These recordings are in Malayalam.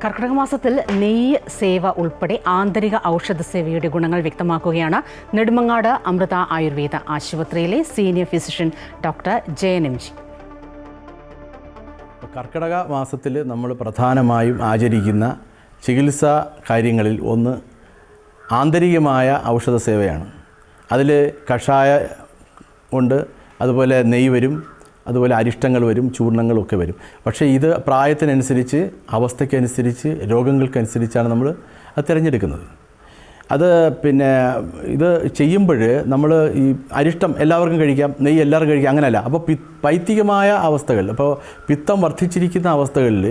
കർക്കിടക മാസത്തിൽ നെയ്യ് സേവ ഉൾപ്പെടെ ആന്തരിക ഔഷധ സേവയുടെ ഗുണങ്ങൾ വ്യക്തമാക്കുകയാണ് നെടുമങ്ങാട് അമൃത ആയുർവേദ ആശുപത്രിയിലെ സീനിയർ ഫിസിഷ്യൻ ഡോക്ടർ JNMG. കർക്കിടക മാസത്തിൽ നമ്മൾ പ്രധാനമായും ആചരിക്കുന്ന ചികിത്സാ കാര്യങ്ങളിൽ ഒന്ന് ആന്തരികമായ ഔഷധ സേവയാണ്. അതിൽ കഷായ ഉണ്ട്, അതുപോലെ നെയ്യ് വരും, അതുപോലെ അരിഷ്ടങ്ങൾ വരും, ചൂർണങ്ങളൊക്കെ വരും. പക്ഷേ ഇത് പ്രായത്തിനനുസരിച്ച്, അവസ്ഥയ്ക്കനുസരിച്ച്, രോഗങ്ങൾക്കനുസരിച്ചാണ് നമ്മൾ അത് തിരഞ്ഞെടുക്കുന്നത്. അത് ഇത് ചെയ്യുമ്പോൾ നമ്മൾ ഈ അരിഷ്ടം എല്ലാവർക്കും കഴിക്കാം, നെയ്യ് എല്ലാവർക്കും കഴിക്കാം, അങ്ങനെയല്ല. അപ്പോൾ പൈത്തികമായ അവസ്ഥകൾ, അപ്പോൾ പിത്തം വർദ്ധിച്ചിരിക്കുന്ന അവസ്ഥകളിൽ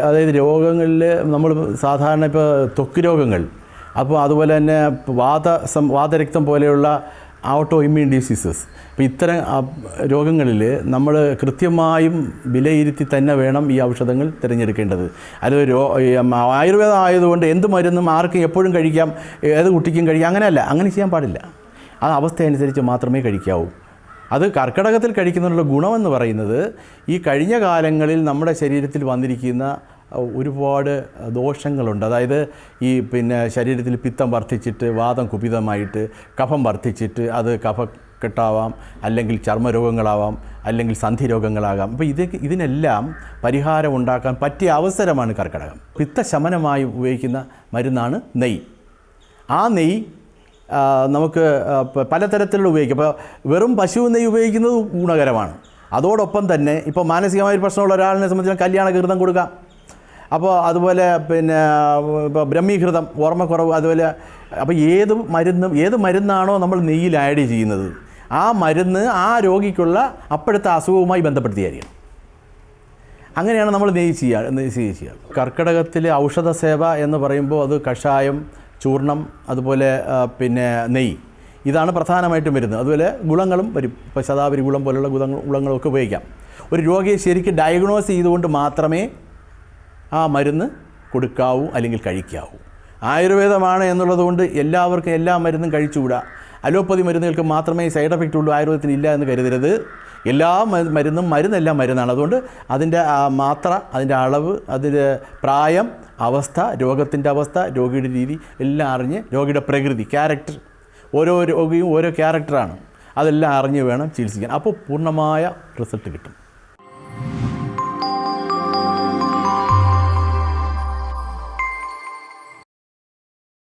അതായത് രോഗങ്ങളിൽ നമ്മൾ സാധാരണ ഇപ്പോൾ ത്വക്ക് രോഗങ്ങൾ, അപ്പോൾ അതുപോലെ തന്നെ വാതരക്തം പോലെയുള്ള ഓട്ടോ ഇമ്മ്യൂൺ ഡിസീസസ്, അപ്പോൾ ഇത്തരം രോഗങ്ങളിൽ നമ്മൾ കൃത്യമായും വിലയിരുത്തി തന്നെ വേണം ഈ ഔഷധങ്ങൾ തിരഞ്ഞെടുക്കേണ്ടത്. അത് ആയുർവേദം ആയതുകൊണ്ട് എന്ത് മരുന്നും ആർക്കും എപ്പോഴും കഴിക്കാം, ഏത് കുട്ടിക്കും കഴിക്കാം, അങ്ങനെയല്ല. അങ്ങനെ ചെയ്യാൻ പാടില്ല. ആ അവസ്ഥയനുസരിച്ച് മാത്രമേ കഴിക്കാവൂ. അത് കർക്കിടകത്തിൽ കഴിക്കുന്നതിനുള്ള ഗുണമെന്ന് പറയുന്നത് ഈ കഴിഞ്ഞ കാലങ്ങളിൽ നമ്മുടെ ശരീരത്തിൽ വന്നിരിക്കുന്ന ഒരുപാട് ദോഷങ്ങളുണ്ട്. അതായത് ഈ ശരീരത്തിൽ പിത്തം വർദ്ധിച്ചിട്ട്, വാതം കുപിതമായിട്ട്, കഫം വർദ്ധിച്ചിട്ട്, അത് കഫക്കെട്ടാവാം, അല്ലെങ്കിൽ ചർമ്മരോഗങ്ങളാവാം, അല്ലെങ്കിൽ സന്ധിരോഗങ്ങളാകാം. അപ്പോൾ ഇതിനെല്ലാം പരിഹാരം ഉണ്ടാക്കാൻ പറ്റിയ അവസരമാണ് കർക്കിടകം. പിത്തശമനമായി ഉപയോഗിക്കുന്ന മരുന്നാണ് നെയ്യ്. ആ നെയ്യ് നമുക്ക് പലതരത്തിലുള്ള ഉപയോഗിക്കാം. ഇപ്പോൾ വെറും പശു നെയ്യ് ഉപയോഗിക്കുന്നത് ഗുണകരമാണ്. അതോടൊപ്പം തന്നെ ഇപ്പോൾ മാനസികമായ പ്രശ്നമുള്ള ഒരാളിനെ സംബന്ധിച്ച് കല്യാണ ഘൃതം കൊടുക്കാം. അപ്പോൾ അതുപോലെ ഇപ്പോൾ ബ്രഹ്മീഘൃതം, ഓർമ്മക്കുറവ്, അതുപോലെ അപ്പോൾ ഏത് മരുന്നാണോ നമ്മൾ നെയ്യിൽ ആഡ് ചെയ്യുന്നത്, ആ മരുന്ന് ആ രോഗിക്കുള്ള അപ്പോഴത്തെ അസുഖവുമായി ബന്ധപ്പെടുത്തിയായിരിക്കണം. അങ്ങനെയാണ് നമ്മൾ നെയ്യ് ചെയ്യുക. കർക്കിടകത്തിലെ ഔഷധ സേവ എന്ന് പറയുമ്പോൾ അത് കഷായം, ചൂർണം, അതുപോലെ നെയ്യ്, ഇതാണ് പ്രധാനമായിട്ടും വരുന്നത്. അതുപോലെ ഗുളങ്ങളും വരും. ഇപ്പോൾ ശതാവരി ഗുളം പോലുള്ള ഗുളങ്ങളൊക്കെ ഉപയോഗിക്കാം. ഒരു രോഗിയെ ശരിക്കും ഡയഗ്നോസ് ചെയ്തുകൊണ്ട് മാത്രമേ ആ മരുന്ന് കൊടുക്കാവൂ അല്ലെങ്കിൽ കഴിക്കാവൂ. ആയുർവേദമാണ് എന്നുള്ളത് കൊണ്ട് എല്ലാവർക്കും എല്ലാ മരുന്നും കഴിച്ചുകൂടാ. അലോപ്പതി മരുന്നുകൾക്ക് മാത്രമേ സൈഡ് എഫക്റ്റ് ഉള്ളൂ, ആയുർവേദത്തിന് ഇല്ല എന്ന് കരുതരുത്. എല്ലാ മരുന്നെല്ലാം മരുന്നാണ്. അതുകൊണ്ട് അതിൻ്റെ മാത്ര, അതിൻ്റെ അളവ്, അതിൻ്റെ പ്രായം, അവസ്ഥ, രോഗത്തിൻ്റെ അവസ്ഥ, രോഗിയുടെ രീതി എല്ലാം അറിഞ്ഞ്, രോഗിയുടെ പ്രകൃതി, ക്യാരക്ടർ, ഓരോ രോഗിയും ഓരോ ക്യാരക്ടറാണ്, അതെല്ലാം അറിഞ്ഞ് വേണം ചികിത്സിക്കാൻ. അപ്പോൾ പൂർണ്ണമായ റിസൾട്ട് കിട്ടും.